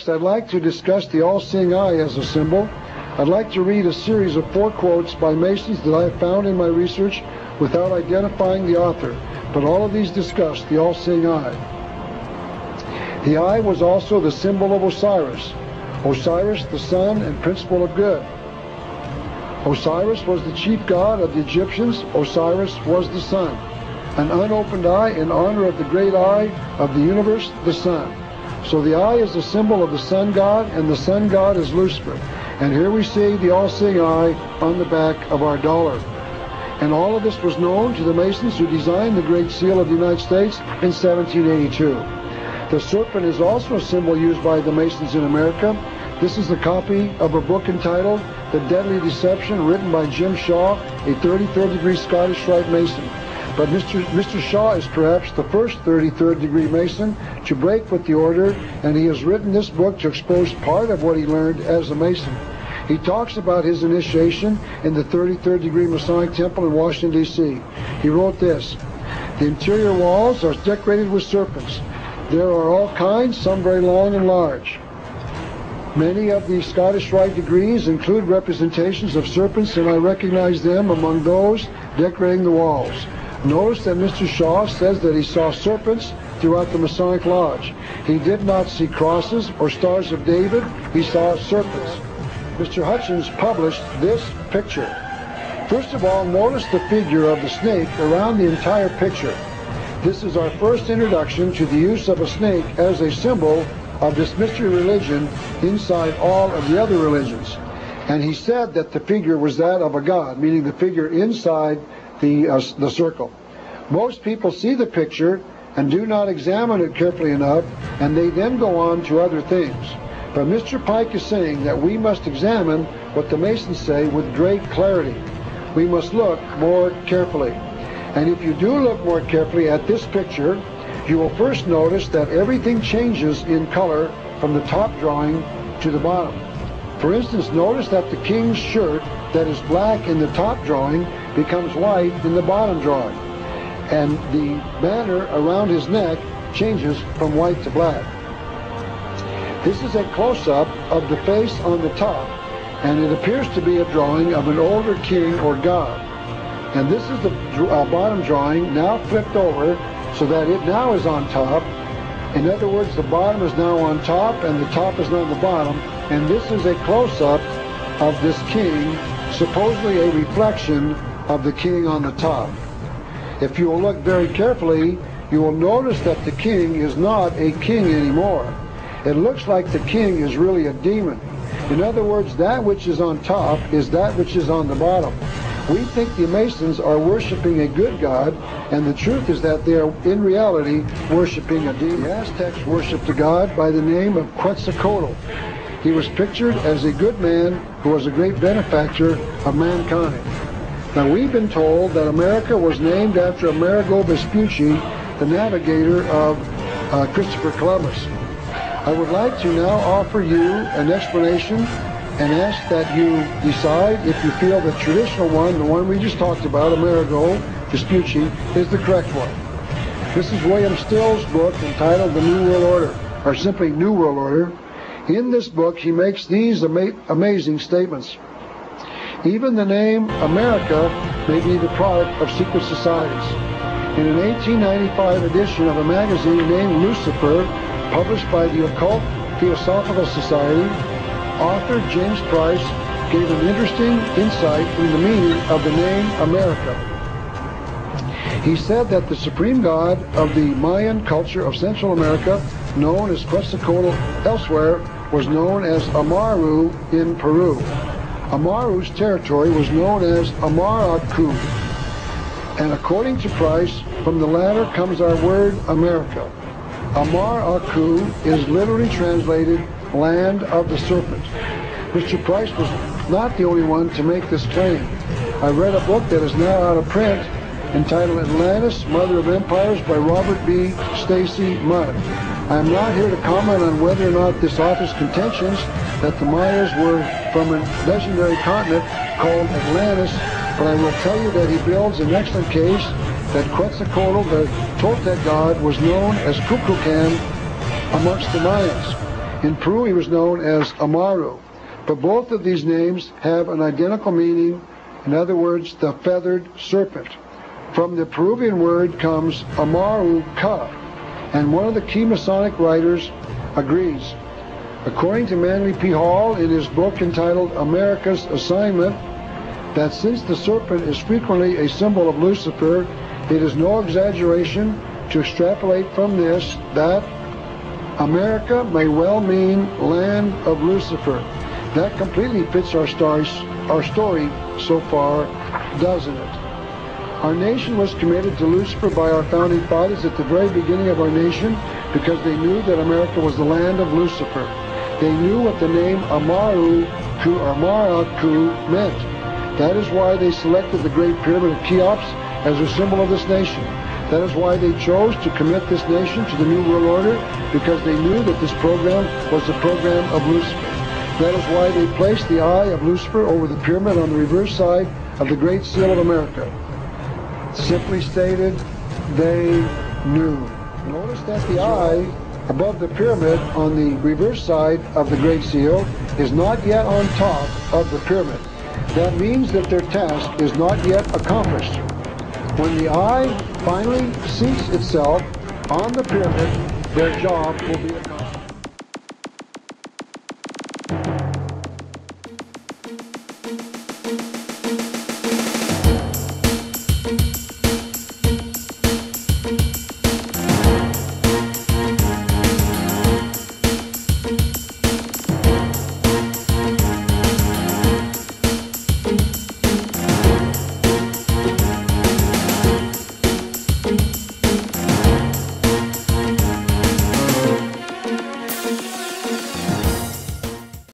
Next, I'd like to discuss the all-seeing eye as a symbol. I'd like to read a series of 4 quotes by Masons that I have found in my research without identifying the author, but all of these discuss the all-seeing eye. The eye was also the symbol of Osiris. Osiris, the sun and principle of good. Osiris was the chief god of the Egyptians. Osiris was the sun. An unopened eye in honor of the great eye of the universe, the sun. So the eye is a symbol of the sun god, and the sun god is Lucifer. And here we see the all-seeing eye on the back of our dollar. And all of this was known to the Masons who designed the Great Seal of the United States in 1782. The serpent is also a symbol used by the Masons in America. This is a copy of a book entitled The Deadly Deception, written by Jim Shaw, a 33rd degree Scottish Rite Mason. But Mr. Shaw is perhaps the first 33rd degree Mason to break with the order, and he has written this book to expose part of what he learned as a Mason. He talks about his initiation in the 33rd degree Masonic Temple in Washington, D.C. He wrote this: "The interior walls are decorated with serpents. There are all kinds, some very long and large. Many of the Scottish Rite degrees include representations of serpents, and I recognize them among those decorating the walls." Notice that Mr. Shaw says that he saw serpents throughout the Masonic Lodge. He did not see crosses or stars of David. He saw serpents. Mr. Hutchins published this picture. First of all, notice the figure of the snake around the entire picture. This is our first introduction to the use of a snake as a symbol of this mystery religion inside all of the other religions. And he said that the figure was that of a god, meaning the figure inside the circle. Most people see the picture and do not examine it carefully enough, and they then go on to other things. But Mr. Pike is saying that we must examine what the Masons say with great clarity. We must look more carefully. And if you do look more carefully at this picture, you will first notice that everything changes in color from the top drawing to the bottom. For instance, notice that the king's shirt that is black in the top drawing becomes white in the bottom drawing, and the banner around his neck changes from white to black. This is a close-up of the face on the top, and it appears to be a drawing of an older king or god. And this is the bottom drawing now flipped over so that it now is on top. In other words, the bottom is now on top and the top is now on the bottom, and this is a close-up of this king, supposedly a reflection of the king on the top. If you will look very carefully, you will notice that the king is not a king anymore. It looks like the king is really a demon. In other words, that which is on top is that which is on the bottom. We think the Masons are worshiping a good god, and the truth is that they are in reality worshiping a demon. The Aztecs worshipped a god by the name of Quetzalcoatl. He was pictured as a good man who was a great benefactor of mankind. Now, we've been told that America was named after Amerigo Vespucci, the navigator of Christopher Columbus. I would like to now offer you an explanation and ask that you decide if you feel the traditional one, the one we just talked about, Amerigo Vespucci, is the correct one. This is William Still's book entitled The New World Order, or simply New World Order. In this book, he makes these amazing statements. Even the name America may be the product of secret societies. In an 1895 edition of a magazine named Lucifer, published by the Occult Theosophical Society, author James Price gave an interesting insight in the meaning of the name America. He said that the supreme god of the Mayan culture of Central America, known as Quetzalcoatl elsewhere, was known as Amaru in Peru. Amaru's territory was known as Amaracu, and according to Price, from the latter comes our word America. Amaracu is literally translated land of the serpent. Mr. Price was not the only one to make this claim. I read a book that is now out of print entitled Atlantis, Mother of Empires by Robert B. Stacy Mudd. I am not here to comment on whether or not this author's contentions that the Mayas were from a legendary continent called Atlantis, but I will tell you that he builds an excellent case that Quetzalcoatl, the Toltec god, was known as Kukulkan amongst the Mayans. In Peru, he was known as Amaru. But both of these names have an identical meaning, in other words, the feathered serpent. From the Peruvian word comes Amaru Ka, and one of the key Masonic writers agrees. According to Manly P. Hall in his book entitled America's Assignment, that since the serpent is frequently a symbol of Lucifer, it is no exaggeration to extrapolate from this that America may well mean land of Lucifer. That completely fits our story so far, doesn't it? Our nation was committed to Lucifer by our founding fathers at the very beginning of our nation because they knew that America was the land of Lucifer. They knew what the name Amaru to Amaraku meant. That is why they selected the Great Pyramid of Cheops as a symbol of this nation. That is why they chose to commit this nation to the New World Order, because they knew that this program was the program of Lucifer. That is why they placed the eye of Lucifer over the pyramid on the reverse side of the Great Seal of America. Simply stated, they knew. Notice that the eye above the pyramid on the reverse side of the Great Seal is not yet on top of the pyramid. That means that their task is not yet accomplished. When the eye finally seats itself on the pyramid, their job will be accomplished.